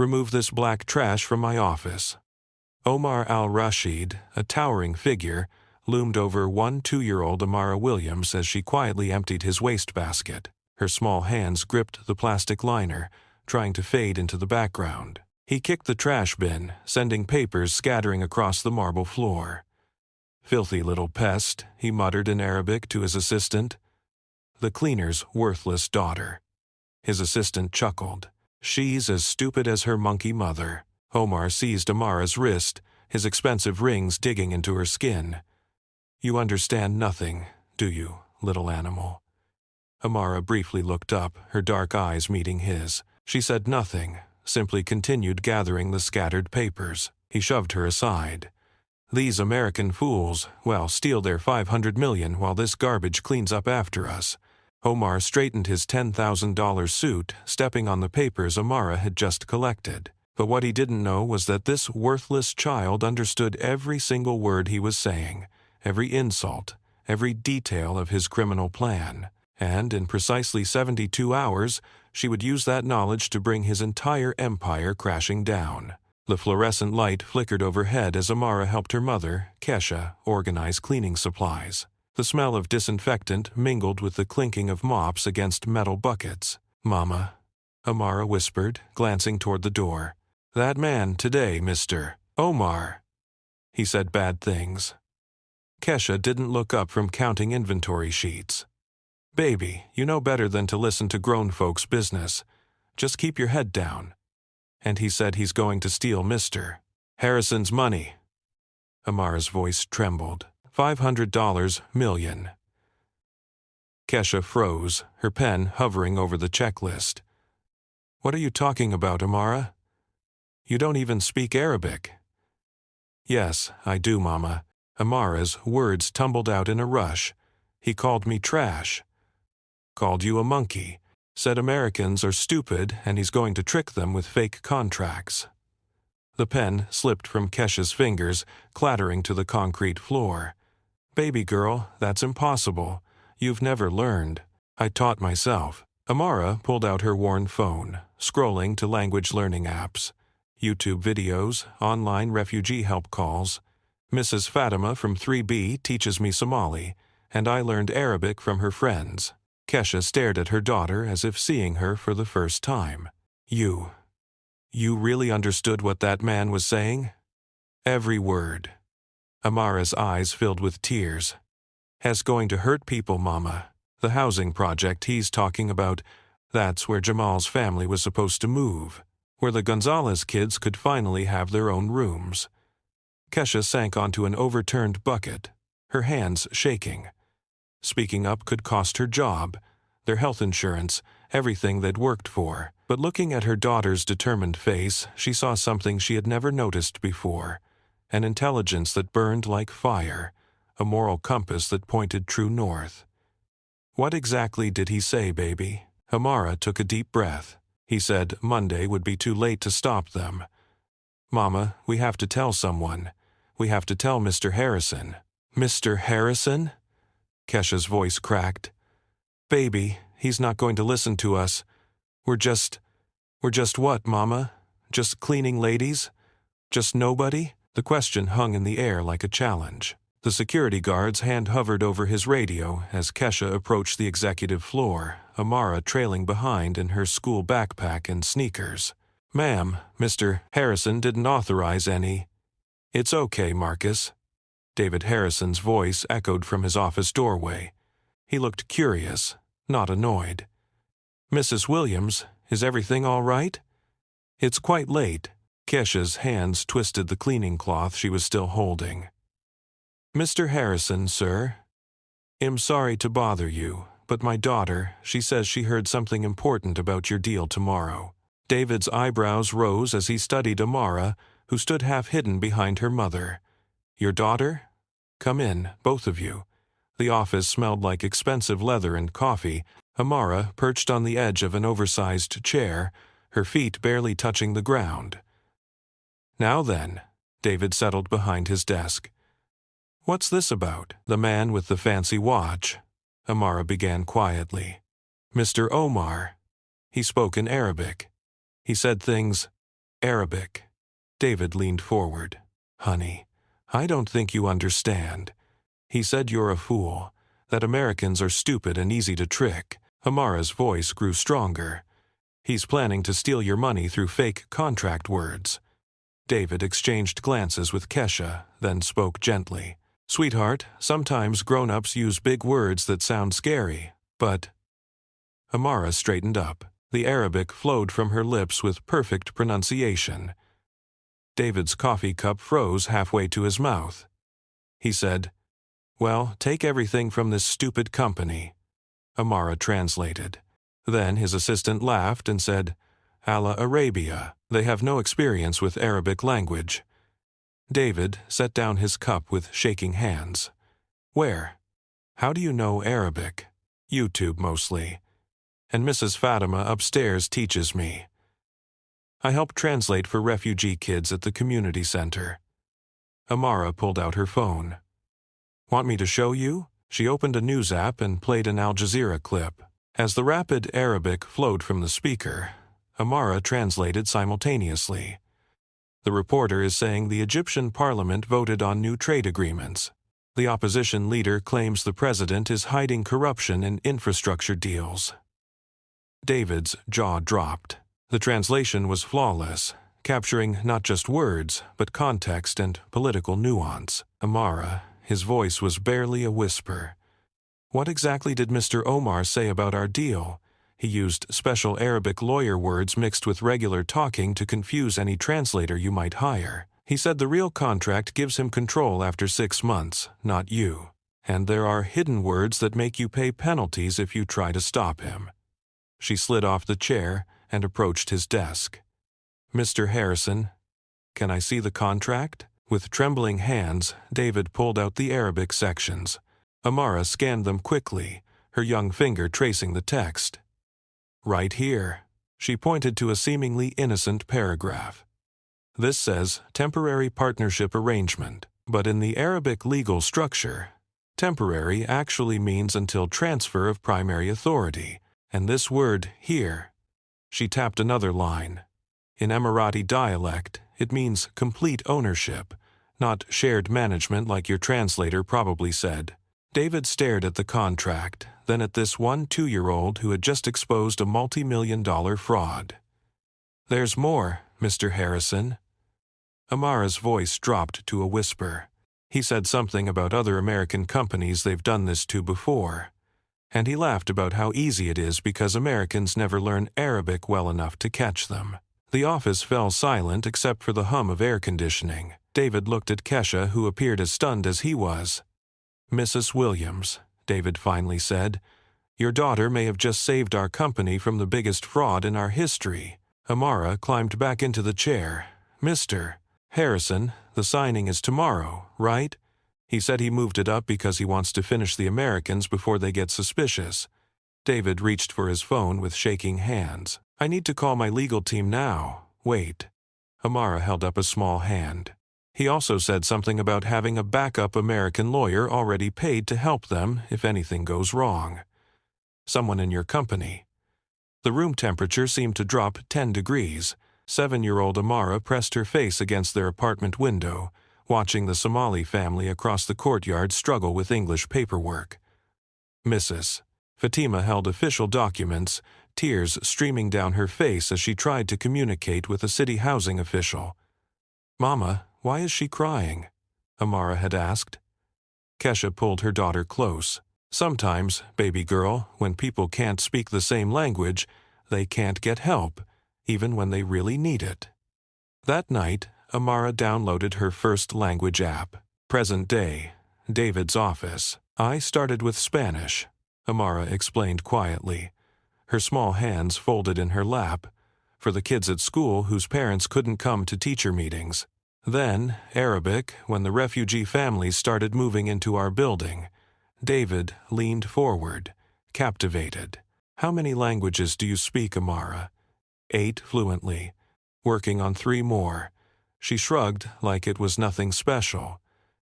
Remove this black trash from my office." Omar al-Rashid, a towering figure, loomed over 1-2-year-old Amara Williams as she quietly emptied his wastebasket. Her small hands gripped the plastic liner, trying to fade into the background. He kicked the trash bin, sending papers scattering across the marble floor. "Filthy little pest," he muttered in Arabic to his assistant. "The cleaner's worthless daughter." His assistant chuckled. "She's as stupid as her monkey mother." Omar seized Amara's wrist, his expensive rings digging into her skin. "You understand nothing, do you, little animal?" Amara briefly looked up, her dark eyes meeting his. She said nothing, simply continued gathering the scattered papers. He shoved her aside. "These American fools, well, steal their 500 million while this garbage cleans up after us." Omar straightened his $10,000 suit, stepping on the papers Amara had just collected. But what he didn't know was that this worthless child understood every single word he was saying, every insult, every detail of his criminal plan. And in precisely 72 hours, she would use that knowledge to bring his entire empire crashing down. The fluorescent light flickered overhead as Amara helped her mother, Kesha, organize cleaning supplies. The smell of disinfectant mingled with the clinking of mops against metal buckets. "Mama," Amara whispered, glancing toward the door. "That man today, Mr. Omar. He said bad things." Kesha didn't look up from counting inventory sheets. "Baby, you know better than to listen to grown folks' business. Just keep your head down." "And he said he's going to steal Mr. Harrison's money." Amara's voice trembled. $500 million. Kesha froze, her pen hovering over the checklist. "What are you talking about, Amara? You don't even speak Arabic." "Yes, I do, Mama." Amara's words tumbled out in a rush. "He called me trash. Called you a monkey. Said Americans are stupid and he's going to trick them with fake contracts." The pen slipped from Kesha's fingers, clattering to the concrete floor. "Baby girl, that's impossible. You've never learned. I taught myself." Amara pulled out her worn phone, scrolling to language learning apps. YouTube videos, online refugee help calls. "Mrs. Fatima from 3B teaches me Somali, and I learned Arabic from her friends." Kesha stared at her daughter as if seeing her for the first time. You really understood what that man was saying?" "Every word." Amara's eyes filled with tears. "Has going to hurt people, Mama. The housing project he's talking about, that's where Jamal's family was supposed to move, where the Gonzalez kids could finally have their own rooms." Kesha sank onto an overturned bucket, her hands shaking. Speaking up could cost her job, their health insurance, everything they'd worked for. But looking at her daughter's determined face, she saw something she had never noticed before. An intelligence that burned like fire, a moral compass that pointed true north. "What exactly did he say, baby?" Amara took a deep breath. He said Monday would be too late to stop them. "Mama, we have to tell someone. We have to tell Mr. Harrison." "Mr. Harrison?" Kesha's voice cracked. "Baby, he's not going to listen to us. We're just what, Mama? Just cleaning ladies? Just nobody?" The question hung in the air like a challenge. The security guard's hand hovered over his radio as Kesha approached the executive floor, Amara trailing behind in her school backpack and sneakers. "Ma'am, Mr. Harrison didn't authorize any." "It's okay, Marcus." David Harrison's voice echoed from his office doorway. He looked curious, not annoyed. "Mrs. Williams, is everything all right?" "It's quite late." Kesha's hands twisted the cleaning cloth she was still holding. "Mr. Harrison, sir. I'm sorry to bother you, but my daughter, she says she heard something important about your deal tomorrow." David's eyebrows rose as he studied Amara, who stood half hidden behind her mother. "Your daughter? Come in, both of you." The office smelled like expensive leather and coffee. Amara perched on the edge of an oversized chair, her feet barely touching the ground. "Now then," David settled behind his desk. "What's this about?" "The man with the fancy watch," Amara began quietly. "Mr. Omar. He spoke in Arabic. He said things." Arabic. David leaned forward. Honey, I don't think you understand. He said you're a fool, that Americans are stupid and easy to trick. Amara's voice grew stronger. He's planning to steal your money through fake contract words. David exchanged glances with Kesha, then spoke gently. Sweetheart, sometimes grown-ups use big words that sound scary, but... Amara straightened up. The Arabic flowed from her lips with perfect pronunciation. David's coffee cup froze halfway to his mouth. He said, Well, take everything from this stupid company. Amara translated. Then his assistant laughed and said, Allah Arabia, they have no experience with Arabic language. David set down his cup with shaking hands. Where? How do you know Arabic? YouTube mostly. And Mrs. Fatima upstairs teaches me. I help translate for refugee kids at the community center. Amara pulled out her phone. Want me to show you? She opened a news app and played an Al Jazeera clip. As the rapid Arabic flowed from the speaker, Amara translated simultaneously. The reporter is saying the Egyptian parliament voted on new trade agreements. The opposition leader claims the president is hiding corruption in infrastructure deals. David's jaw dropped. The translation was flawless, capturing not just words, but context and political nuance. Amara, his voice was barely a whisper. What exactly did Mr. Omar say about our deal? He used special Arabic lawyer words mixed with regular talking to confuse any translator you might hire. He said the real contract gives him control after 6 months, not you. And there are hidden words that make you pay penalties if you try to stop him. She slid off the chair and approached his desk. Mr. Harrison, can I see the contract? With trembling hands, David pulled out the Arabic sections. Amara scanned them quickly, her young finger tracing the text. Right here. She pointed to a seemingly innocent paragraph. This says temporary partnership arrangement, but in the Arabic legal structure, temporary actually means until transfer of primary authority, and this word here. She tapped another line. In Emirati dialect, it means complete ownership, not shared management like your translator probably said. David stared at the contract, then at this 2-year-old who had just exposed a multi-million-dollar fraud. There's more, Mr. Harrison. Amara's voice dropped to a whisper. He said something about other American companies they've done this to before. And he laughed about how easy it is because Americans never learn Arabic well enough to catch them. The office fell silent except for the hum of air conditioning. David looked at Kesha, who appeared as stunned as he was. Mrs. Williams, David finally said, your daughter may have just saved our company from the biggest fraud in our history. Amara climbed back into the chair. Mr. Harrison, the signing is tomorrow, right? He said he moved it up because he wants to finish the Americans before they get suspicious. David reached for his phone with shaking hands. I need to call my legal team now. Wait. Amara held up a small hand. He also said something about having a backup American lawyer already paid to help them if anything goes wrong. Someone in your company. The room temperature seemed to drop 10 degrees. 7-year-old Amara pressed her face against their apartment window, watching the Somali family across the courtyard struggle with English paperwork. Mrs. Fatima held official documents, tears streaming down her face as she tried to communicate with a city housing official. Mama, why is she crying? Amara had asked. Kesha pulled her daughter close. Sometimes, baby girl, when people can't speak the same language, they can't get help, even when they really need it. That night, Amara downloaded her first language app. Present day, David's office. I started with Spanish, Amara explained quietly. Her small hands folded in her lap, for the kids at school whose parents couldn't come to teacher meetings. Then, Arabic, when the refugee families started moving into our building. David leaned forward, captivated. How many languages do you speak, Amara? 8 fluently. Working on 3 more. She shrugged like it was nothing special.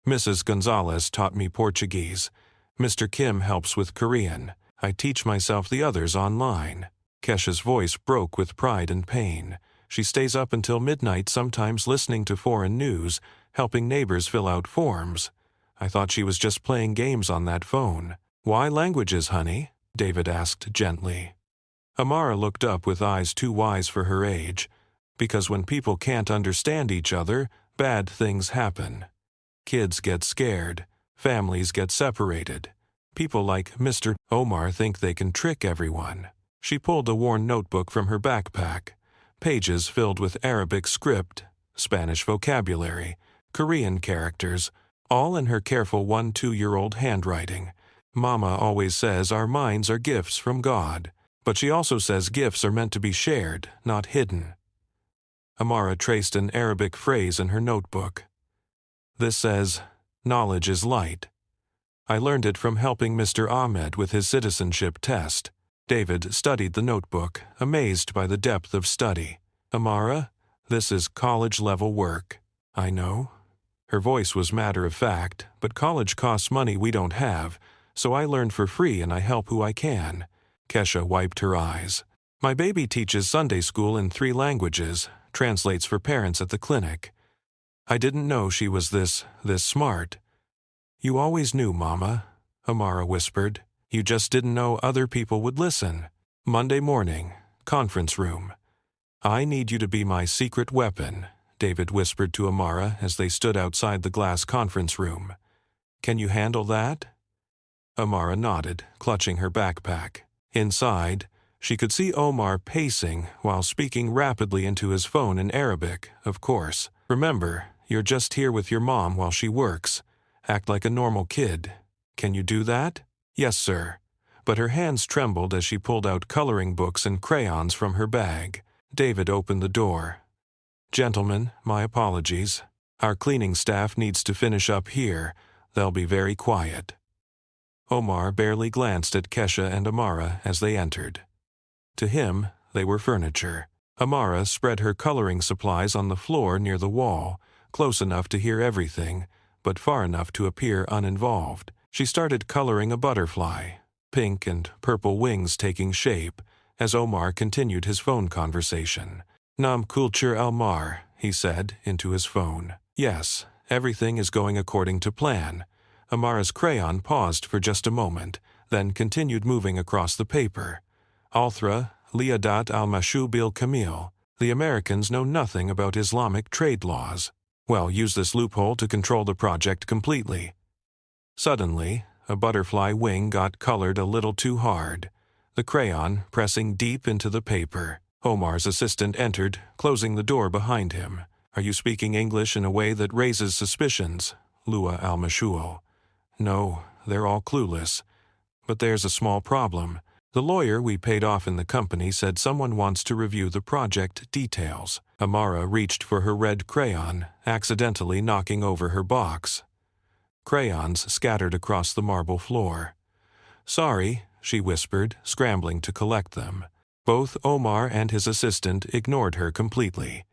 Mrs. Gonzalez taught me Portuguese. Mr. Kim helps with Korean. I teach myself the others online. Kesha's voice broke with pride and pain. She stays up until midnight, sometimes listening to foreign news, helping neighbors fill out forms. I thought she was just playing games on that phone. Why languages, honey? David asked gently. Amara looked up with eyes too wise for her age. Because when people can't understand each other, bad things happen. Kids get scared. Families get separated. People like Mr. Omar think they can trick everyone. She pulled a worn notebook from her backpack. Pages filled with Arabic script, Spanish vocabulary, Korean characters, all in her careful 1-2-year-old handwriting. Mama always says our minds are gifts from God, but she also says gifts are meant to be shared, not hidden. Amara traced an Arabic phrase in her notebook. This says, knowledge is light. I learned it from helping Mr. Ahmed with his citizenship test. David studied the notebook, amazed by the depth of study. Amara, this is college-level work. I know. Her voice was matter-of-fact, but college costs money we don't have, so I learned for free and I help who I can. Kesha wiped her eyes. My baby teaches Sunday school in 3 languages, translates for parents at the clinic. I didn't know she was this smart. You always knew, Mama, Amara whispered. You just didn't know other people would listen. Monday morning, conference room. I need you to be my secret weapon, David whispered to Amara as they stood outside the glass conference room. Can you handle that? Amara nodded, clutching her backpack. Inside, she could see Omar pacing while speaking rapidly into his phone in Arabic, of course. Remember, you're just here with your mom while she works. Act like a normal kid. Can you do that? Yes, sir. But her hands trembled as she pulled out coloring books and crayons from her bag. David opened the door. Gentlemen, my apologies. Our cleaning staff needs to finish up here. They'll be very quiet. Omar barely glanced at Kesha and Amara as they entered. To him, they were furniture. Amara spread her coloring supplies on the floor near the wall, close enough to hear everything, but far enough to appear uninvolved. She started coloring a butterfly, pink and purple wings taking shape, as Omar continued his phone conversation. Nam kultur al-mar, he said into his phone. Yes, everything is going according to plan. Amara's crayon paused for just a moment, then continued moving across the paper. Althra, liadat al-mashu bil kamil. The Americans know nothing about Islamic trade laws. Well, use this loophole to control the project completely. Suddenly, a butterfly wing got colored a little too hard, the crayon pressing deep into the paper. Omar's assistant entered, closing the door behind him. Are you speaking English in a way that raises suspicions? Lua al-Mashu'al. No, they're all clueless. But there's a small problem. The lawyer we paid off in the company said someone wants to review the project details. Amara reached for her red crayon, accidentally knocking over her box. Crayons scattered across the marble floor. Sorry, she whispered, scrambling to collect them. Both Omar and his assistant ignored her completely.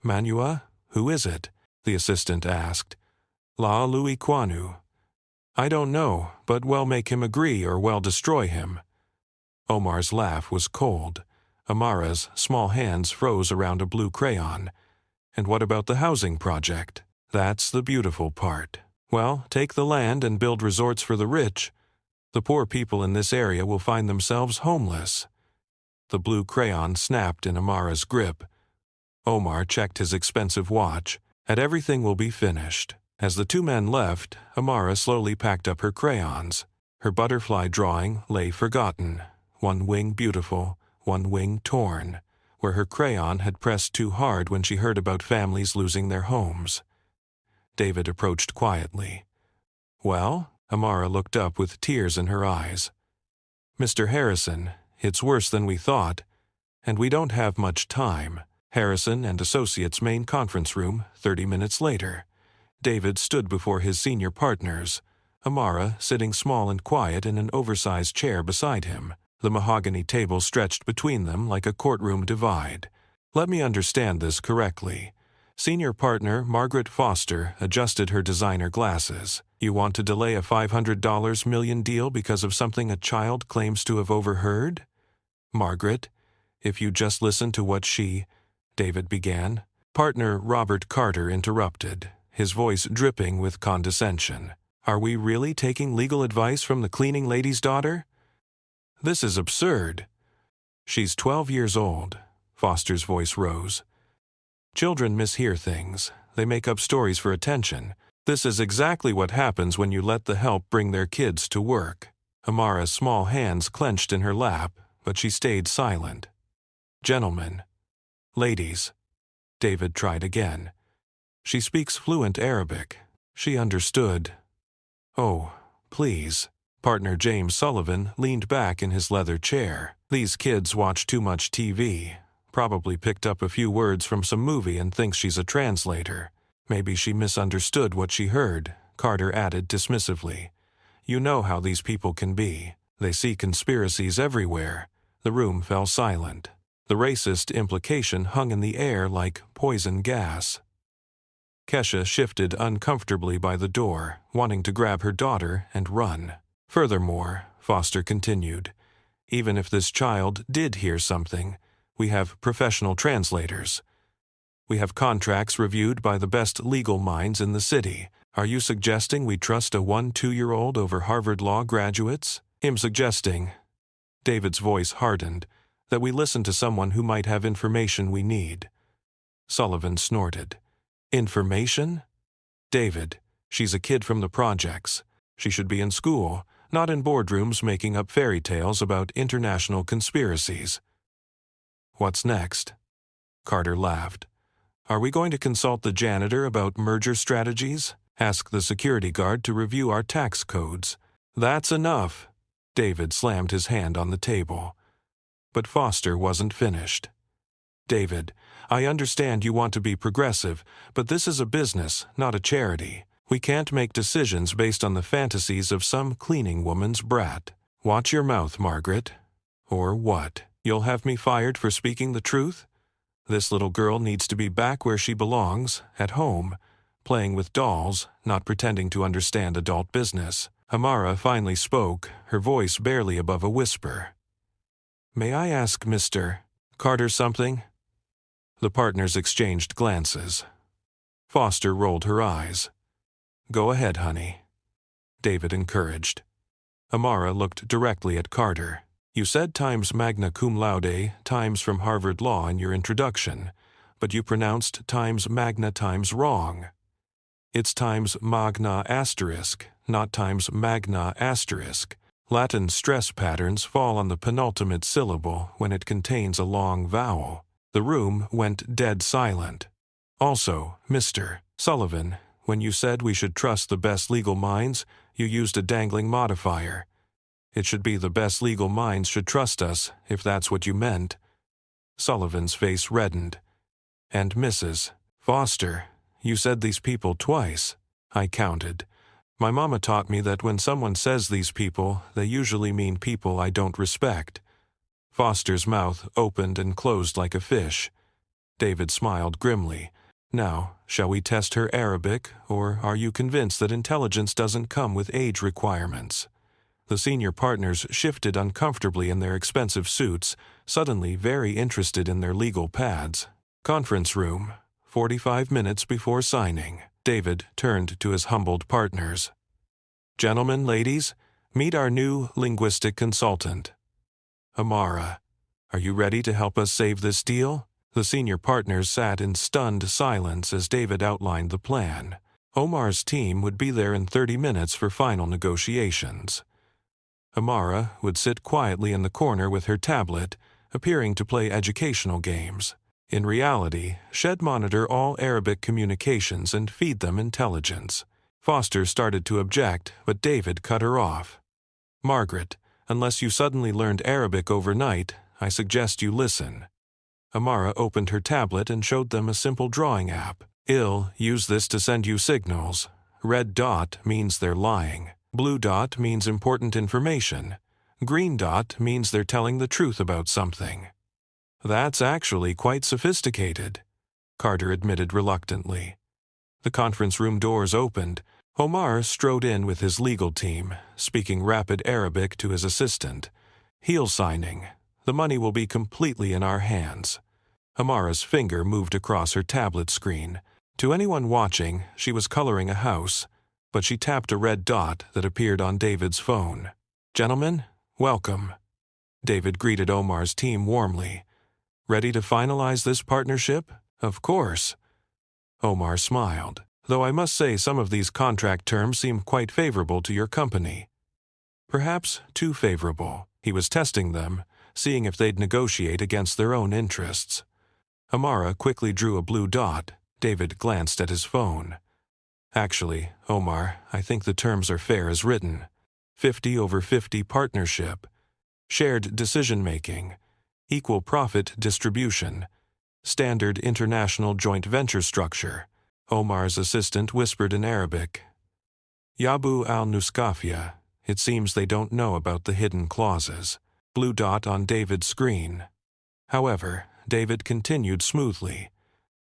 Manua, who is it? The assistant asked. La Lui Kwanu. I don't know, but we'll make him agree or we'll destroy him. Omar's laugh was cold. Amara's small hands froze around a blue crayon. And what about the housing project? That's the beautiful part. Well, take the land and build resorts for the rich. The poor people in this area will find themselves homeless. The blue crayon snapped in Amara's grip. Omar checked his expensive watch. And everything will be finished. As the 2 men left, Amara slowly packed up her crayons. Her butterfly drawing lay forgotten, one wing beautiful, one wing torn, where her crayon had pressed too hard when she heard about families losing their homes. David approached quietly. Well? Amara looked up with tears in her eyes. Mr. Harrison, it's worse than we thought, and we don't have much time. Harrison and Associates' main conference room, 30 minutes later. David stood before his senior partners, Amara sitting small and quiet in an oversized chair beside him, the mahogany table stretched between them like a courtroom divide. Let me understand this correctly. Senior partner Margaret Foster adjusted her designer glasses. You want to delay a $500 million deal because of something a child claims to have overheard? Margaret, if you just listen to what she... David began. Partner Robert Carter interrupted, his voice dripping with condescension. Are we really taking legal advice from the cleaning lady's daughter? This is absurd. She's 12 years old. Foster's voice rose. Children mishear things. They make up stories for attention. This is exactly what happens when you let the help bring their kids to work. Amara's small hands clenched in her lap, but she stayed silent. Gentlemen. Ladies. David tried again. She speaks fluent Arabic. She understood. Oh, please. Partner James Sullivan leaned back in his leather chair. These kids watch too much TV. Probably picked up a few words from some movie and thinks she's a translator. Maybe she misunderstood what she heard, Carter added dismissively. You know how these people can be. They see conspiracies everywhere. The room fell silent. The racist implication hung in the air like poison gas. Kesha shifted uncomfortably by the door, wanting to grab her daughter and run. Furthermore, Foster continued, even if this child did hear something, we have professional translators. We have contracts reviewed by the best legal minds in the city. Are you suggesting we trust a 1-2-year-old over Harvard Law graduates? I'm suggesting, David's voice hardened, that we listen to someone who might have information we need. Sullivan snorted. Information? David, she's a kid from the projects. She should be in school, not in boardrooms making up fairy tales about international conspiracies. What's next? Carter laughed. Are we going to consult the janitor about merger strategies? Ask the security guard to review our tax codes. That's enough. David slammed his hand on the table. But Foster wasn't finished. David, I understand you want to be progressive, but this is a business, not a charity. We can't make decisions based on the fantasies of some cleaning woman's brat. Watch your mouth, Margaret. Or what? You'll have me fired for speaking the truth? This little girl needs to be back where she belongs, at home, playing with dolls, not pretending to understand adult business. Amara finally spoke, her voice barely above a whisper. May I ask Mr. Carter something? The partners exchanged glances. Foster rolled her eyes. Go ahead, honey. David encouraged. Amara looked directly at Carter. You said times magna cum laude, times from Harvard Law in your introduction, but you pronounced times magna times wrong. It's times magna asterisk, not times magna asterisk. Latin stress patterns fall on the penultimate syllable when it contains a long vowel. The room went dead silent. Also, Mr. Sullivan, when you said we should trust the best legal minds, you used a dangling modifier. It should be the best legal minds should trust us, if that's what you meant. Sullivan's face reddened. And Mrs. Foster, you said these people twice. I counted. My mama taught me that when someone says these people, they usually mean people I don't respect. Foster's mouth opened and closed like a fish. David smiled grimly. Now, shall we test her Arabic, or are you convinced that intelligence doesn't come with age requirements? The senior partners shifted uncomfortably in their expensive suits, suddenly very interested in their legal pads. Conference room, 45 minutes before signing. David turned to his humbled partners. Gentlemen, ladies, meet our new linguistic consultant. Amara, are you ready to help us save this deal? The senior partners sat in stunned silence as David outlined the plan. Omar's team would be there in 30 minutes for final negotiations. Amara would sit quietly in the corner with her tablet, appearing to play educational games. In reality, she'd monitor all Arabic communications and feed them intelligence. Foster started to object, but David cut her off. Margaret, unless you suddenly learned Arabic overnight, I suggest you listen. Amara opened her tablet and showed them a simple drawing app. Use this to send you signals. Red dot means they're lying. Blue dot means important information. Green dot means they're telling the truth about something. That's actually quite sophisticated, Carter admitted reluctantly. The conference room doors opened. Omar strode in with his legal team, speaking rapid Arabic to his assistant. Heel signing. The money will be completely in our hands. Amara's finger moved across her tablet screen. To anyone watching, she was coloring a house, but she tapped a red dot that appeared on David's phone. "Gentlemen, welcome." David greeted Omar's team warmly. "Ready to finalize this partnership?" "Of course." Omar smiled. "Though I must say some of these contract terms seem quite favorable to your company." Perhaps too favorable. He was testing them, seeing if they'd negotiate against their own interests. Amara quickly drew a blue dot. David glanced at his phone. "Actually, Omar, I think the terms are fair as written. 50/50 partnership, shared decision-making, equal profit distribution, standard international joint venture structure." Omar's assistant whispered in Arabic. "Yabu al-Nuskafia. It seems they don't know about the hidden clauses." Blue dot on David's screen. However, David continued smoothly.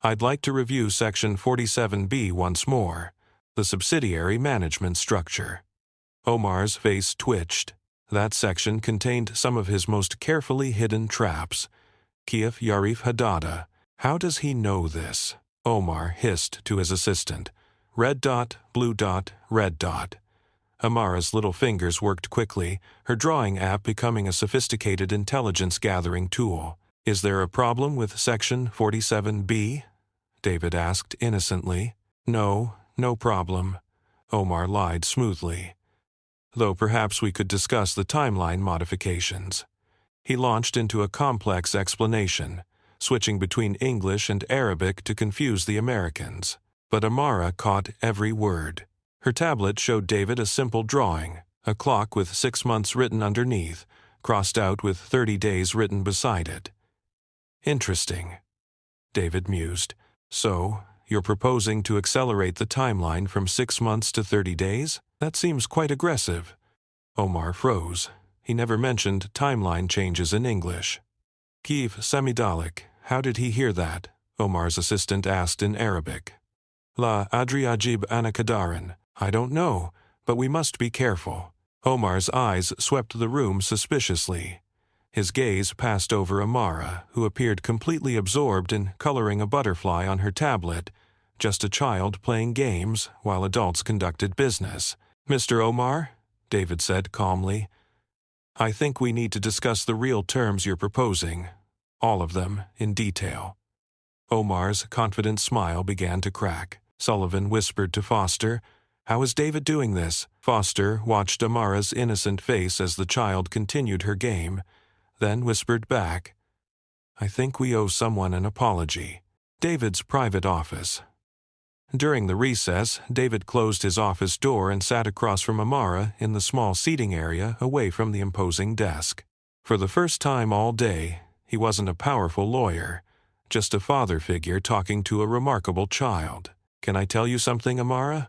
"I'd like to review Section 47B once more, the subsidiary management structure." Omar's face twitched. That section contained some of his most carefully hidden traps. Kiev Yarif Hadada. How does he know this? Omar hissed to his assistant. Red dot, blue dot, red dot. Amara's little fingers worked quickly, her drawing app becoming a sophisticated intelligence-gathering tool. "Is there a problem with Section 47B?" David asked innocently. "No, no problem." Omar lied smoothly. "Though perhaps we could discuss the timeline modifications." He launched into a complex explanation, switching between English and Arabic to confuse the Americans. But Amara caught every word. Her tablet showed David a simple drawing, a clock with 6 months written underneath, crossed out with 30 days written beside it. "Interesting," David mused. "So, you're proposing to accelerate the timeline from 6 months to 30 days? That seems quite aggressive." Omar froze. He never mentioned timeline changes in English. "Kiev Samidalik, how did he hear that?" Omar's assistant asked in Arabic. "La Adri Ajib Anakadaran. I don't know, but we must be careful." Omar's eyes swept the room suspiciously. His gaze passed over Amara, who appeared completely absorbed in coloring a butterfly on her tablet, just a child playing games while adults conducted business. "Mr. Omar," David said calmly, "I think we need to discuss the real terms you're proposing, all of them in detail." Omar's confident smile began to crack. Sullivan whispered to Foster, "How is David doing this?" Foster watched Amara's innocent face as the child continued her game, then whispered back, "I think we owe someone an apology." David's private office. During the recess, David closed his office door and sat across from Amara in the small seating area away from the imposing desk. For the first time all day, he wasn't a powerful lawyer, just a father figure talking to a remarkable child. "Can I tell you something, Amara?"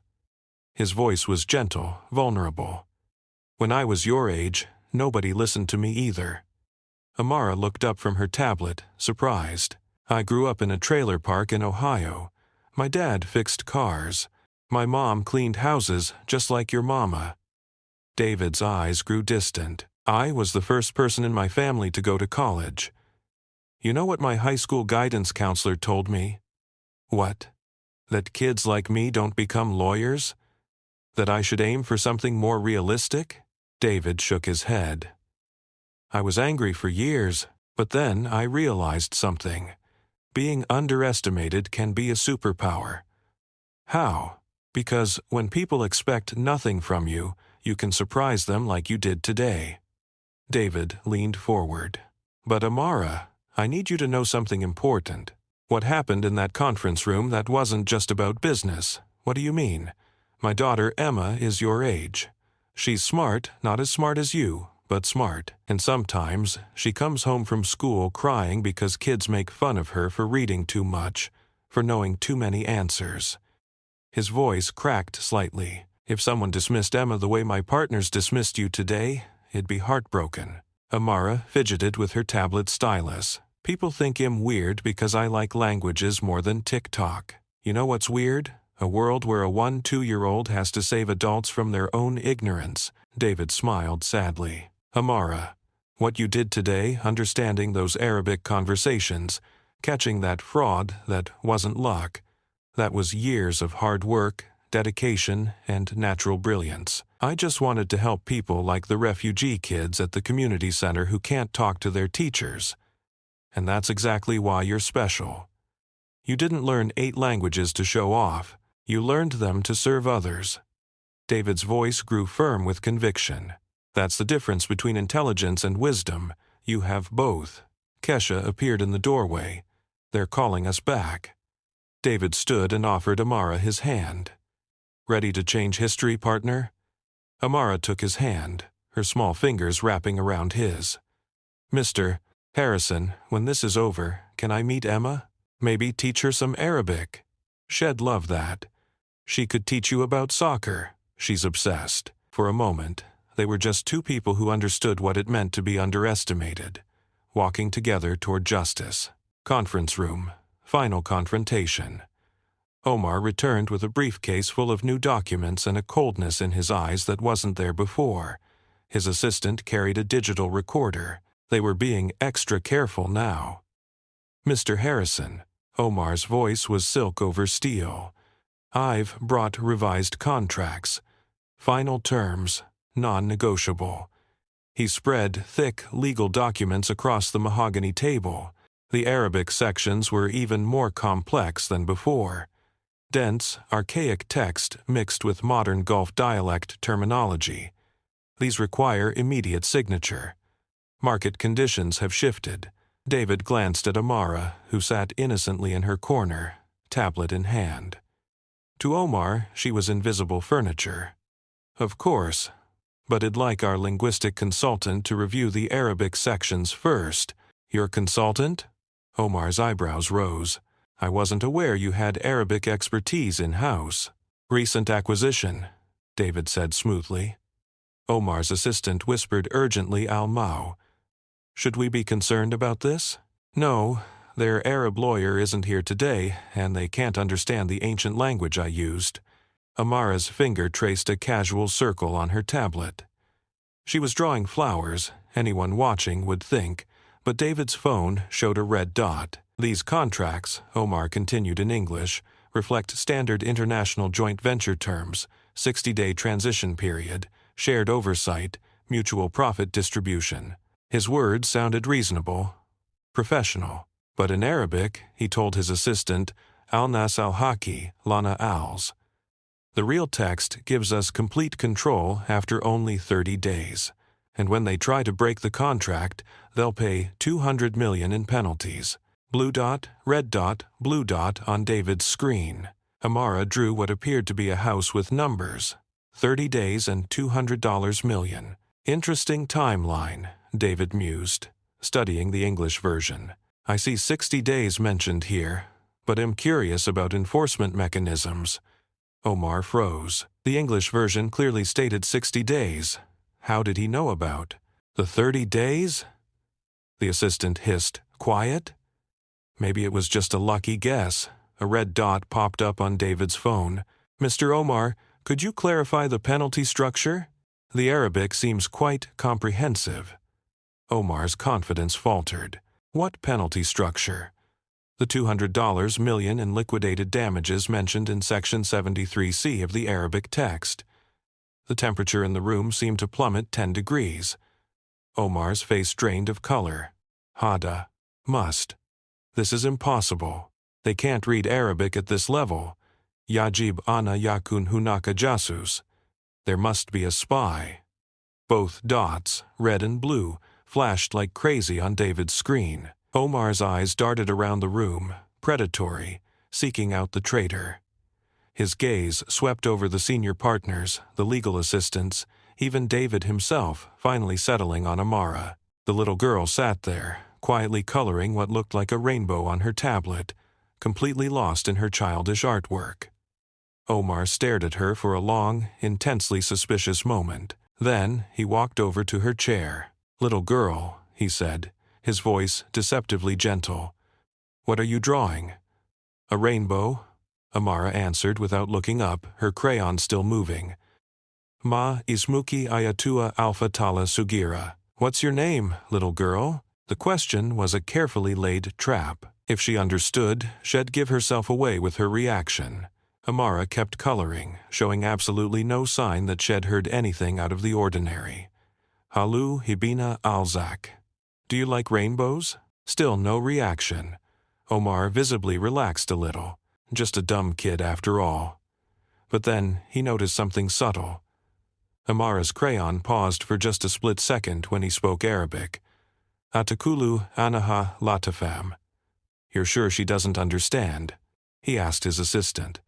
His voice was gentle, vulnerable. "When I was your age, nobody listened to me either." Amara looked up from her tablet, surprised. "I grew up in a trailer park in Ohio. My dad fixed cars. My mom cleaned houses just like your mama." David's eyes grew distant. "I was the first person in my family to go to college. You know what my high school guidance counselor told me?" "What?" "That kids like me don't become lawyers? That I should aim for something more realistic?" David shook his head. "I was angry for years, but then I realized something. Being underestimated can be a superpower." "How?" "Because when people expect nothing from you, you can surprise them like you did today." David leaned forward. "But Amara, I need you to know something important. What happened in that conference room that wasn't just about business? What do you mean? My daughter Emma is your age. She's smart, not as smart as you, but smart. And sometimes she comes home from school crying because kids make fun of her for reading too much, for knowing too many answers." His voice cracked slightly. "If someone dismissed Emma the way my partners dismissed you today, it'd be heartbroken." Amara fidgeted with her tablet stylus. "People think I'm weird because I like languages more than TikTok. You know what's weird? A world where a 1-2-year-old has to save adults from their own ignorance." David smiled sadly. "Amara, what you did today, understanding those Arabic conversations, Catching that fraud, that wasn't luck. That was years of hard work, dedication, and natural brilliance. I just wanted to help people like the refugee kids at the community center who can't talk to their teachers. And that's exactly why you're special. You didn't learn 8 languages to show off. You learned them to serve others. David's voice grew firm with conviction. That's the difference between intelligence and wisdom. You have both. Kesha appeared in the doorway. They're calling us back. David stood and offered Amara his hand. Ready to change history, partner? Amara took his hand, her small fingers wrapping around his. Mr. Harrison, when this is over, can I meet Emma? Maybe teach her some Arabic. She'd love that. She could teach you about soccer. She's obsessed. For a moment, they were just 2 people who understood what it meant to be underestimated, walking together toward justice. Conference room. Final confrontation. Omar returned with a briefcase full of new documents and a coldness in his eyes that wasn't there before. His assistant carried a digital recorder. They were being extra careful now. Mr. Harrison. Omar's voice was silk over steel. I've brought revised contracts. Final terms, non-negotiable. He spread thick legal documents across the mahogany table. The Arabic sections were even more complex than before. Dense, archaic text mixed with modern Gulf dialect terminology. These require immediate signature. Market conditions have shifted. David glanced at Amara, who sat innocently in her corner, tablet in hand. To Omar, she was invisible furniture. Of course, but I'd like our linguistic consultant to review the Arabic sections first. Your consultant? Omar's eyebrows rose. I wasn't aware you had Arabic expertise in-house. Recent acquisition, David said smoothly. Omar's assistant whispered urgently Al-Mao. Should we be concerned about this? No, their Arab lawyer isn't here today, and they can't understand the ancient language I used. Amara's finger traced a casual circle on her tablet. She was drawing flowers, anyone watching would think, but David's phone showed a red dot. These contracts, Omar continued in English, reflect standard international joint venture terms, 60-day transition period, shared oversight, mutual profit distribution. His words sounded reasonable, professional. But in Arabic, he told his assistant, Al-Nas al-Haki, Lana Als. The real text gives us complete control after only 30 days. And when they try to break the contract, they'll pay $200 million in penalties. Blue dot, red dot, blue dot on David's screen. Amara drew what appeared to be a house with numbers. 30 days and $200 million. Interesting timeline, David mused, studying the English version. I see 60 days mentioned here, but am curious about enforcement mechanisms. Omar froze. The English version clearly stated 60 days. How did he know about the 30 days? The assistant hissed, Quiet? Maybe it was just a lucky guess. A red dot popped up on David's phone. Mr. Omar, could you clarify the penalty structure? The Arabic seems quite comprehensive. Omar's confidence faltered. What penalty structure? The $200 million in liquidated damages mentioned in Section 73C of the Arabic text. The temperature in the room seemed to plummet 10 degrees. Omar's face drained of color. Hada. Must. This is impossible. They can't read Arabic at this level. Yajib ana yakun hunaka jasus. There must be a spy. Both dots, red and blue, flashed like crazy on David's screen. Omar's eyes darted around the room, predatory, seeking out the traitor. His gaze swept over the senior partners, the legal assistants, even David himself, finally settling on Amara. The little girl sat there, quietly coloring what looked like a rainbow on her tablet, completely lost in her childish artwork. Omar stared at her for a long, intensely suspicious moment. Then he walked over to her chair. "Little girl," he said, his voice deceptively gentle. "What are you drawing?" "A rainbow," Amara answered without looking up, her crayon still moving. "Ma ismuki ayatua alpha tala sugira." "What's your name, little girl?" The question was a carefully laid trap. If she understood, she'd give herself away with her reaction. Amara kept coloring, showing absolutely no sign that she'd heard anything out of the ordinary. Halu Hibina Alzak. Do you like rainbows? Still no reaction. Omar visibly relaxed a little. Just a dumb kid after all. But then he noticed something subtle. Amara's crayon paused for just a split second when he spoke Arabic. Atakulu Anaha Latafam. You're sure she doesn't understand? He asked his assistant.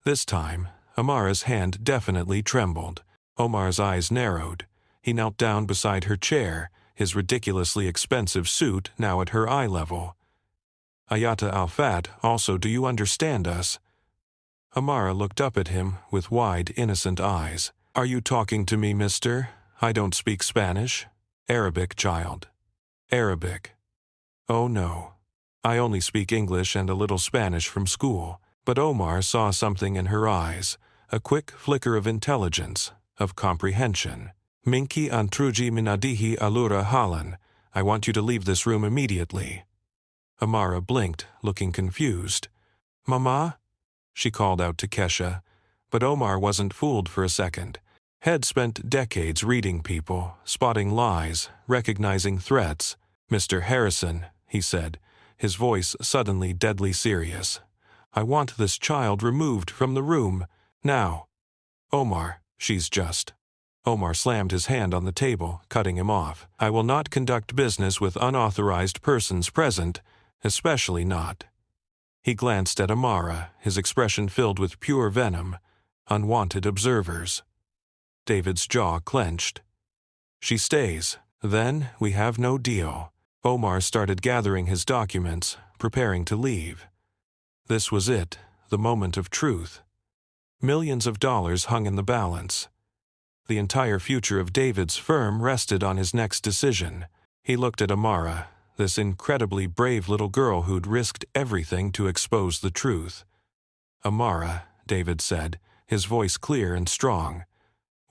This time, Amara's hand definitely trembled. Omar's eyes narrowed. He knelt down beside her chair, his ridiculously expensive suit now at her eye level. Ayata Al-Fat, also, do you understand us? Amara looked up at him with wide, innocent eyes. Are you talking to me, mister? I don't speak Spanish. Arabic, child. Arabic. Oh no. I only speak English and a little Spanish from school. But Omar saw something in her eyes, a quick flicker of intelligence, of comprehension. Minki antruji minadihi alura halan. I want you to leave this room immediately. Amara blinked, looking confused. Mama? She called out to Kesha, but Omar wasn't fooled for a second. Had spent decades reading people, spotting lies, recognizing threats. Mr. Harrison, he said, his voice suddenly deadly serious. I want this child removed from the room, now. Omar, she's just. Omar slammed his hand on the table, cutting him off. I will not conduct business with unauthorized persons present, especially not. He glanced at Amara, his expression filled with pure venom. Unwanted observers. David's jaw clenched. She stays. Then we have no deal. Omar started gathering his documents, preparing to leave. This was it, the moment of truth. Millions of dollars hung in the balance. The entire future of David's firm rested on his next decision. He looked at Amara, this incredibly brave little girl who'd risked everything to expose the truth. Amara, David said, his voice clear and strong.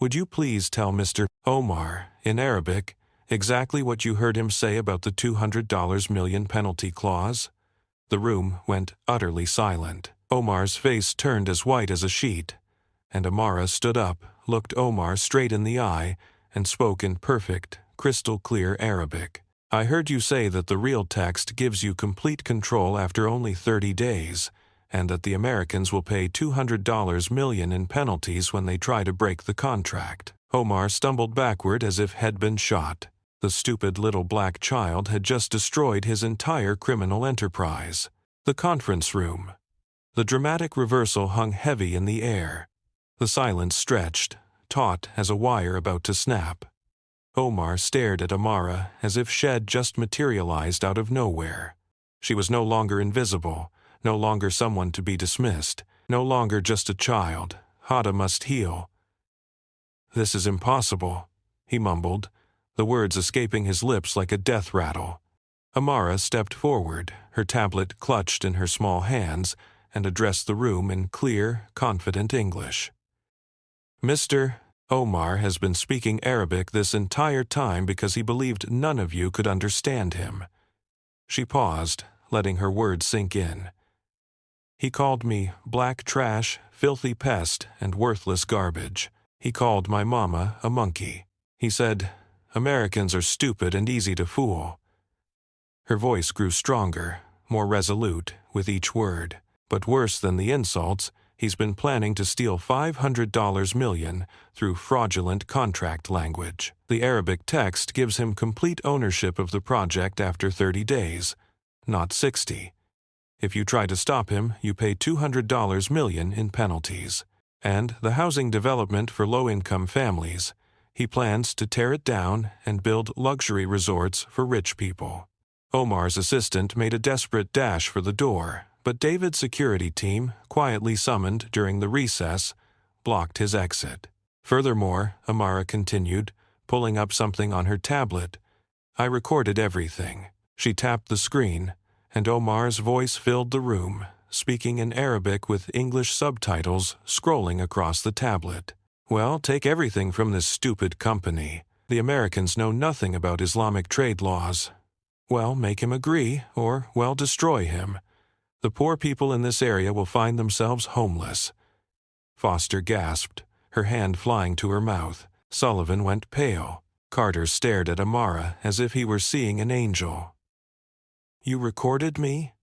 Would you please tell Mr. Omar, in Arabic, exactly what you heard him say about the $200 million penalty clause? The room went utterly silent. Omar's face turned as white as a sheet, and Amara stood up, looked Omar straight in the eye, and spoke in perfect, crystal-clear Arabic. I heard you say that the real text gives you complete control after only 30 days, and that the Americans will pay $200 million in penalties when they try to break the contract. Omar stumbled backward as if he'd been shot. The stupid little black child had just destroyed his entire criminal enterprise. The conference room. The dramatic reversal hung heavy in the air. The silence stretched, taut as a wire about to snap. Omar stared at Amara as if she'd just materialized out of nowhere. She was no longer invisible, no longer someone to be dismissed, no longer just a child. Hada must heal. This is impossible, he mumbled, the words escaping his lips like a death rattle. Amara stepped forward, her tablet clutched in her small hands, and addressed the room in clear, confident English. Mr. Omar has been speaking Arabic this entire time because he believed none of you could understand him. She paused, letting her words sink in. He called me black trash, filthy pest, and worthless garbage. He called my mama a monkey. He said, Americans are stupid and easy to fool. Her voice grew stronger, more resolute, with each word. But worse than the insults, he's been planning to steal $500 million through fraudulent contract language. The Arabic text gives him complete ownership of the project after 30 days, not 60. If you try to stop him, you pay $200 million in penalties. And the housing development for low-income families, he plans to tear it down and build luxury resorts for rich people. Omar's assistant made a desperate dash for the door, but David's security team, quietly summoned during the recess, blocked his exit. Furthermore, Amara continued, pulling up something on her tablet. I recorded everything. She tapped the screen, and Omar's voice filled the room, speaking in Arabic with English subtitles scrolling across the tablet. Well, take everything from this stupid company. The Americans know nothing about Islamic trade laws. Well, make him agree, or, well, destroy him. The poor people in this area will find themselves homeless." Foster gasped, her hand flying to her mouth. Sullivan went pale. Carter stared at Amara as if he were seeing an angel. "You recorded me?"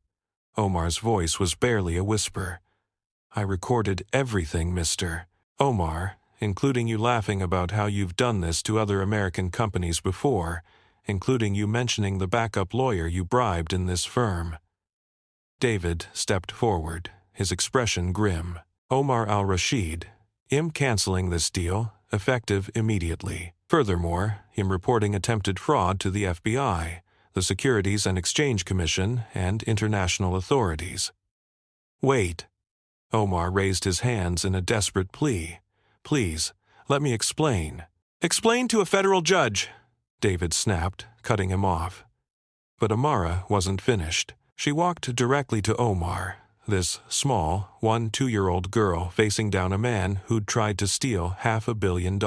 Omar's voice was barely a whisper. "I recorded everything, mister. Omar, including you laughing about how you've done this to other American companies before, including you mentioning the backup lawyer you bribed in this firm." David stepped forward, his expression grim. "Omar al-Rashid, him canceling this deal, effective immediately. Furthermore, him reporting attempted fraud to the FBI, the Securities and Exchange Commission, and international authorities." "Wait." Omar raised his hands in a desperate plea. "Please, let me explain." "Explain to a federal judge," David snapped, cutting him off. But Amara wasn't finished. She walked directly to Omar, this small, 2-year-old girl facing down a man who'd tried to steal $500 million.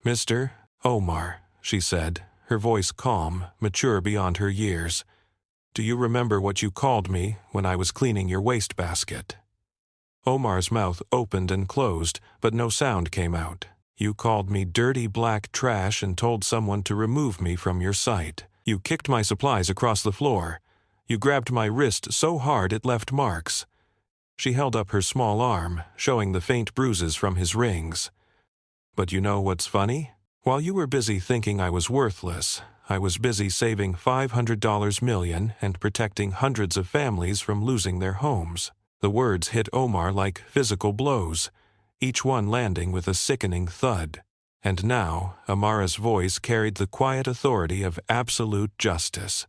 "Mr. Omar," she said, her voice calm, mature beyond her years, "do you remember what you called me when I was cleaning your wastebasket?" Omar's mouth opened and closed, but no sound came out. "You called me dirty black trash and told someone to remove me from your sight. You kicked my supplies across the floor. You grabbed my wrist so hard it left marks." She held up her small arm, showing the faint bruises from his rings. "But you know what's funny? While you were busy thinking I was worthless, I was busy saving $500 million and protecting hundreds of families from losing their homes." The words hit Omar like physical blows, each one landing with a sickening thud. And now, Amara's voice carried the quiet authority of absolute justice.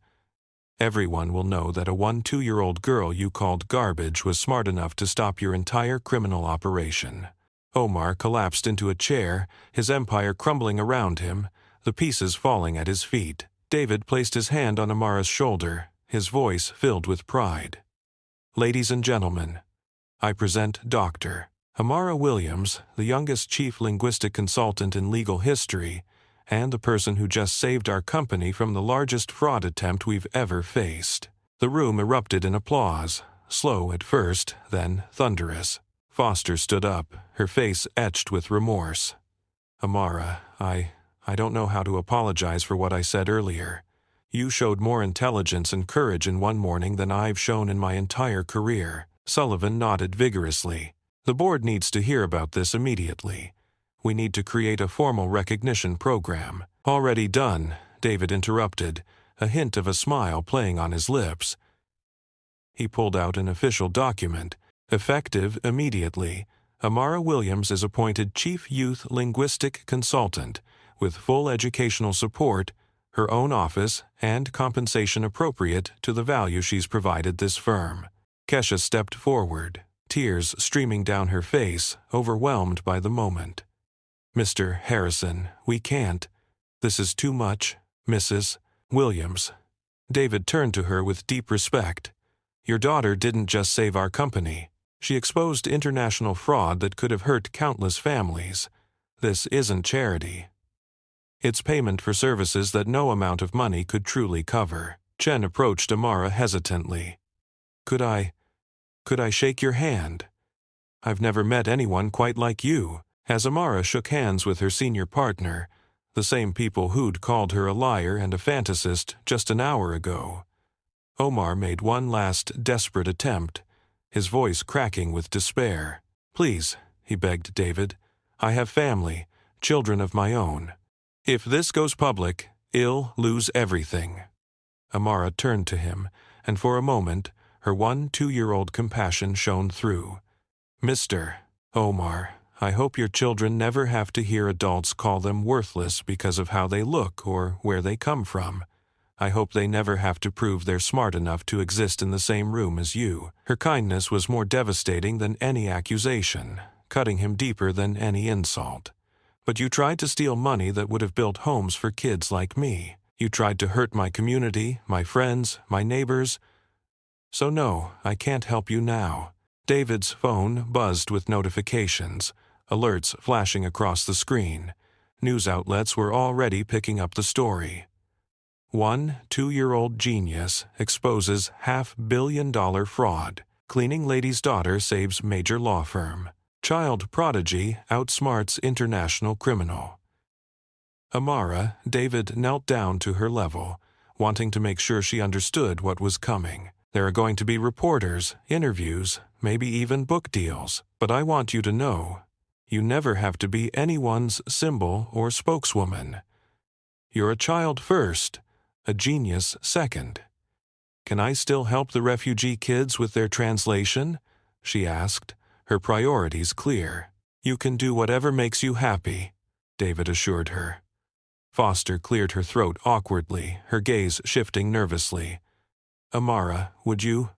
"Everyone will know that a 2-year-old girl you called garbage was smart enough to stop your entire criminal operation." Omar collapsed into a chair, his empire crumbling around him, the pieces falling at his feet. David placed his hand on Amara's shoulder, his voice filled with pride. "Ladies and gentlemen, I present Dr. Amara Williams, the youngest chief linguistic consultant in legal history, and the person who just saved our company from the largest fraud attempt we've ever faced." The room erupted in applause, slow at first, then thunderous. Foster stood up, her face etched with remorse. "Amara, I don't know how to apologize for what I said earlier. You showed more intelligence and courage in one morning than I've shown in my entire career." Sullivan nodded vigorously. "The board needs to hear about this immediately. We need to create a formal recognition program." "Already done," David interrupted, a hint of a smile playing on his lips. He pulled out an official document. "Effective immediately, Amara Williams is appointed Chief Youth Linguistic Consultant, with full educational support, her own office, and compensation appropriate to the value she's provided this firm." Kesha stepped forward, tears streaming down her face, overwhelmed by the moment. "Mr. Harrison, we can't. This is too much, Mrs. Williams." David turned to her with deep respect. "Your daughter didn't just save our company. She exposed international fraud that could have hurt countless families. This isn't charity. It's payment for services that no amount of money could truly cover." Chen approached Amara hesitantly. Could I shake your hand? I've never met anyone quite like you." As Amara shook hands with her senior partner, the same people who'd called her a liar and a fantasist just an hour ago, Omar made one last desperate attempt, his voice cracking with despair. "Please," he begged David, "I have family, children of my own. If this goes public, I'll lose everything." Amara turned to him, and for a moment, her 2-year-old compassion shone through. "Mr. Omar, I hope your children never have to hear adults call them worthless because of how they look or where they come from. I hope they never have to prove they're smart enough to exist in the same room as you." Her kindness was more devastating than any accusation, cutting him deeper than any insult. "But you tried to steal money that would have built homes for kids like me. You tried to hurt my community, my friends, my neighbors. So no, I can't help you now." David's phone buzzed with notifications, alerts flashing across the screen. News outlets were already picking up the story. One 2-year-old genius exposes $500 million fraud. Cleaning lady's daughter saves major law firm. Child prodigy outsmarts international criminal. Amara, David knelt down to her level, wanting to make sure she understood what was coming. There are going to be reporters, interviews, maybe even book deals. But I want you to know, you never have to be anyone's symbol or spokeswoman. You're a child first, a genius second. Can I still help the refugee kids with their translation? She asked, her priorities clear. You can do whatever makes you happy, David assured her. Foster cleared her throat awkwardly, her gaze shifting nervously. Amara, would you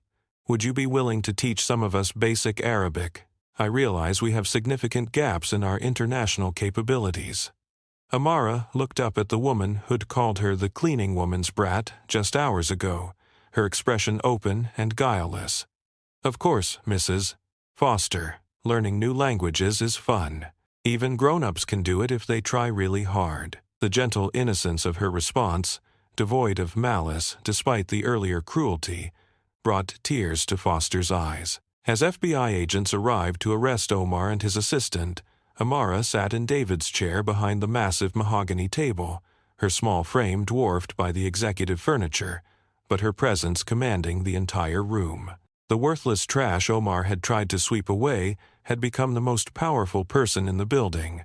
be willing to teach some of us basic Arabic? I realize we have significant gaps in our international capabilities. Amara looked up at the woman who'd called her the cleaning woman's brat just hours ago, her expression open and guileless. Of course, Mrs. Foster, learning new languages is fun. Even grown-ups can do it if they try really hard. The gentle innocence of her response, devoid of malice despite the earlier cruelty, brought tears to Foster's eyes. As FBI agents arrived to arrest Omar and his assistant, Amara sat in David's chair behind the massive mahogany table, her small frame dwarfed by the executive furniture, but her presence commanding the entire room. The worthless trash Omar had tried to sweep away had become the most powerful person in the building,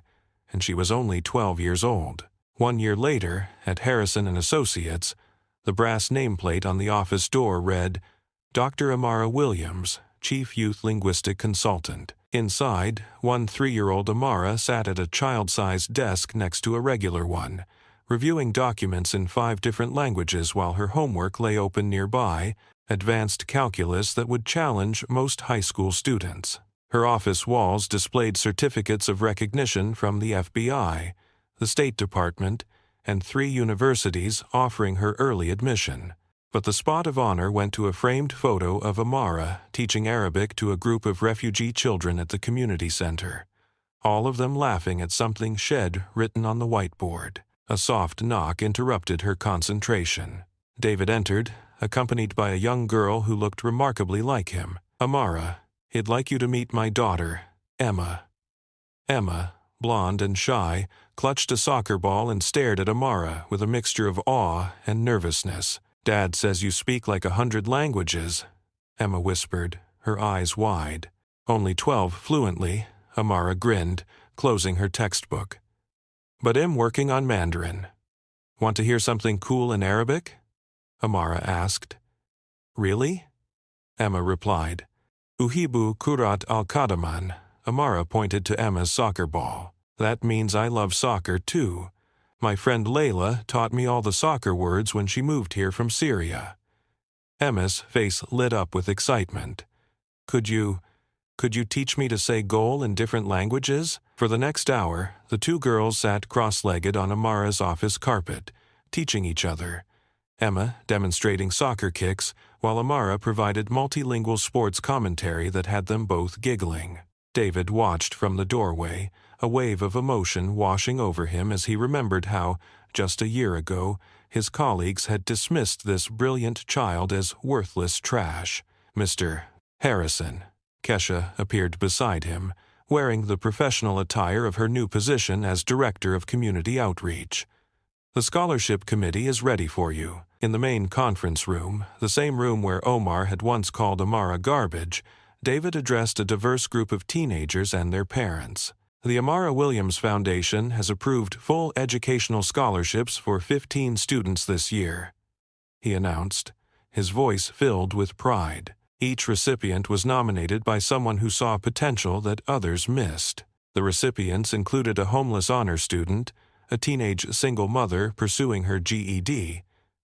and she was only 12 years old. 1 year later, at Harrison & Associates, the brass nameplate on the office door read, Dr. Amara Williams, Chief Youth Linguistic Consultant. Inside, 1 3-year-old Amara sat at a child-sized desk next to a regular one, reviewing documents in 5 different languages while her homework lay open nearby, advanced calculus that would challenge most high school students. Her office walls displayed certificates of recognition from the FBI, the State Department, and 3 universities offering her early admission. But the spot of honor went to a framed photo of Amara teaching Arabic to a group of refugee children at the community center, all of them laughing at something Shed written on the whiteboard. A soft knock interrupted her concentration. David entered, accompanied by a young girl who looked remarkably like him. Amara, he'd like you to meet my daughter, Emma. Emma, blonde and shy, clutched a soccer ball and stared at Amara with a mixture of awe and nervousness. Dad says you speak like 100 languages, Emma whispered, her eyes wide. Only 12 fluently, Amara grinned, closing her textbook. But I'm working on Mandarin. Want to hear something cool in Arabic? Amara asked. Really? Emma replied. Uhibu kurat al-Qadaman. Amara pointed to Emma's soccer ball. That means I love soccer too. My friend Layla taught me all the soccer words when she moved here from Syria. Emma's face lit up with excitement. Could you teach me to say goal in different languages? For the next hour, the 2 girls sat cross-legged on Amara's office carpet, teaching each other. Emma demonstrating soccer kicks, while Amara provided multilingual sports commentary that had them both giggling. David watched from the doorway, a wave of emotion washing over him as he remembered how, just a year ago, his colleagues had dismissed this brilliant child as worthless trash. Mr. Harrison. Kesha appeared beside him, wearing the professional attire of her new position as Director of Community Outreach. The scholarship committee is ready for you. In the main conference room, the same room where Omar had once called Amara garbage, David addressed a diverse group of teenagers and their parents. The Amara Williams Foundation has approved full educational scholarships for 15 students this year, he announced, his voice filled with pride. Each recipient was nominated by someone who saw potential that others missed. The recipients included a homeless honor student, a teenage single mother pursuing her GED,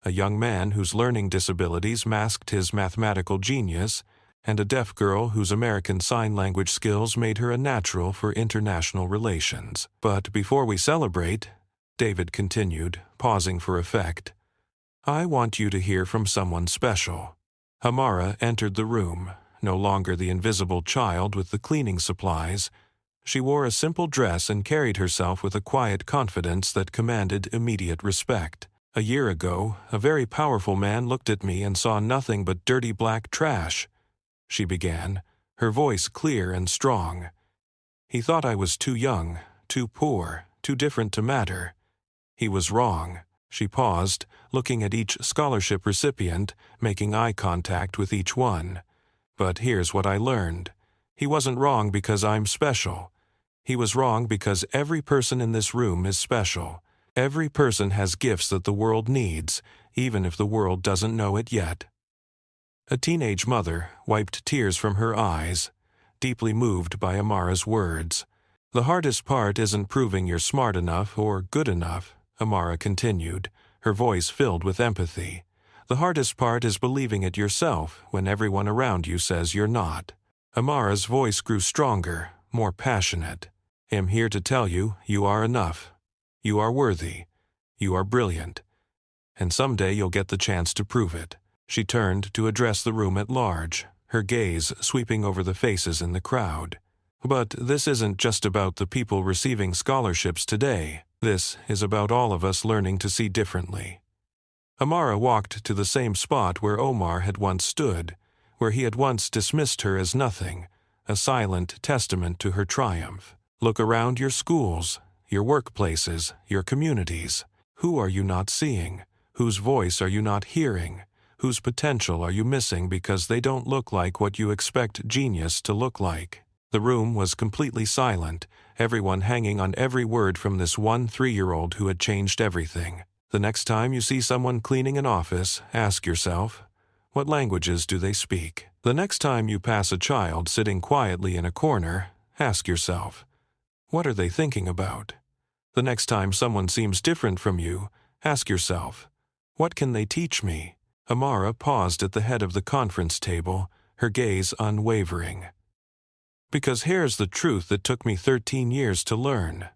a young man whose learning disabilities masked his mathematical genius, and a deaf girl whose American Sign Language skills made her a natural for international relations. But before we celebrate, David continued, pausing for effect, I want you to hear from someone special. Amara entered the room, no longer the invisible child with the cleaning supplies. She wore a simple dress and carried herself with a quiet confidence that commanded immediate respect. A year ago, a very powerful man looked at me and saw nothing but dirty black trash, she began, her voice clear and strong. He thought I was too young, too poor, too different to matter. He was wrong. She paused, looking at each scholarship recipient, making eye contact with each one. But here's what I learned. He wasn't wrong because I'm special. He was wrong because every person in this room is special. Every person has gifts that the world needs, even if the world doesn't know it yet. A teenage mother wiped tears from her eyes, deeply moved by Amara's words. The hardest part isn't proving you're smart enough or good enough, Amara continued, her voice filled with empathy. The hardest part is believing it yourself when everyone around you says you're not. Amara's voice grew stronger, more passionate. I'm here to tell you, you are enough. You are worthy. You are brilliant. And someday you'll get the chance to prove it. She turned to address the room at large, her gaze sweeping over the faces in the crowd. But this isn't just about the people receiving scholarships today. This is about all of us learning to see differently. Amara walked to the same spot where Omar had once stood, where he had once dismissed her as nothing, a silent testament to her triumph. Look around your schools, your workplaces, your communities. Who are you not seeing? Whose voice are you not hearing? Whose potential are you missing because they don't look like what you expect genius to look like? The room was completely silent, everyone hanging on every word from this one 3-year-old who had changed everything. The next time you see someone cleaning an office, ask yourself, what languages do they speak? The next time you pass a child sitting quietly in a corner, ask yourself, what are they thinking about? The next time someone seems different from you, ask yourself, what can they teach me? Amara paused at the head of the conference table, her gaze unwavering. Because here's the truth that took me 13 years to learn.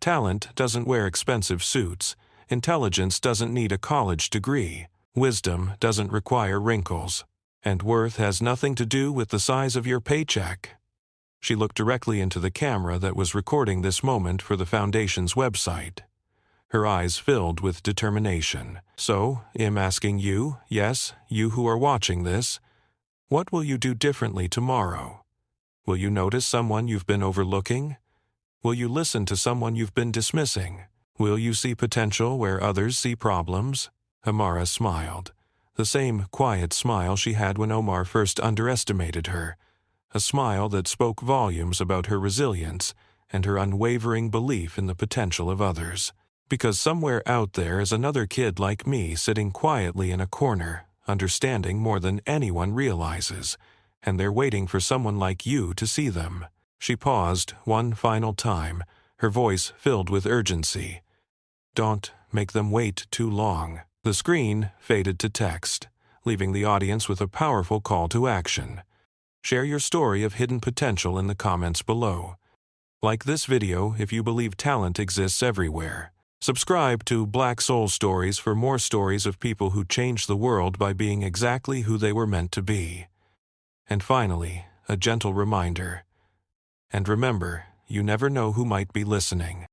Talent doesn't wear expensive suits. Intelligence doesn't need a college degree. Wisdom doesn't require wrinkles. And worth has nothing to do with the size of your paycheck. She looked directly into the camera that was recording this moment for the Foundation's website. Her eyes filled with determination. So, I'm asking you, yes, you who are watching this, what will you do differently tomorrow? Will you notice someone you've been overlooking? Will you listen to someone you've been dismissing? Will you see potential where others see problems? Amara smiled, the same quiet smile she had when Omar first underestimated her, a smile that spoke volumes about her resilience and her unwavering belief in the potential of others. Because somewhere out there is another kid like me sitting quietly in a corner, understanding more than anyone realizes, and they're waiting for someone like you to see them. She paused one final time, her voice filled with urgency. Don't make them wait too long. The screen faded to text, leaving the audience with a powerful call to action. Share your story of hidden potential in the comments below. Like this video if you believe talent exists everywhere. Subscribe to Black Soul Stories for more stories of people who changed the world by being exactly who they were meant to be. And finally, a gentle reminder. And remember, you never know who might be listening.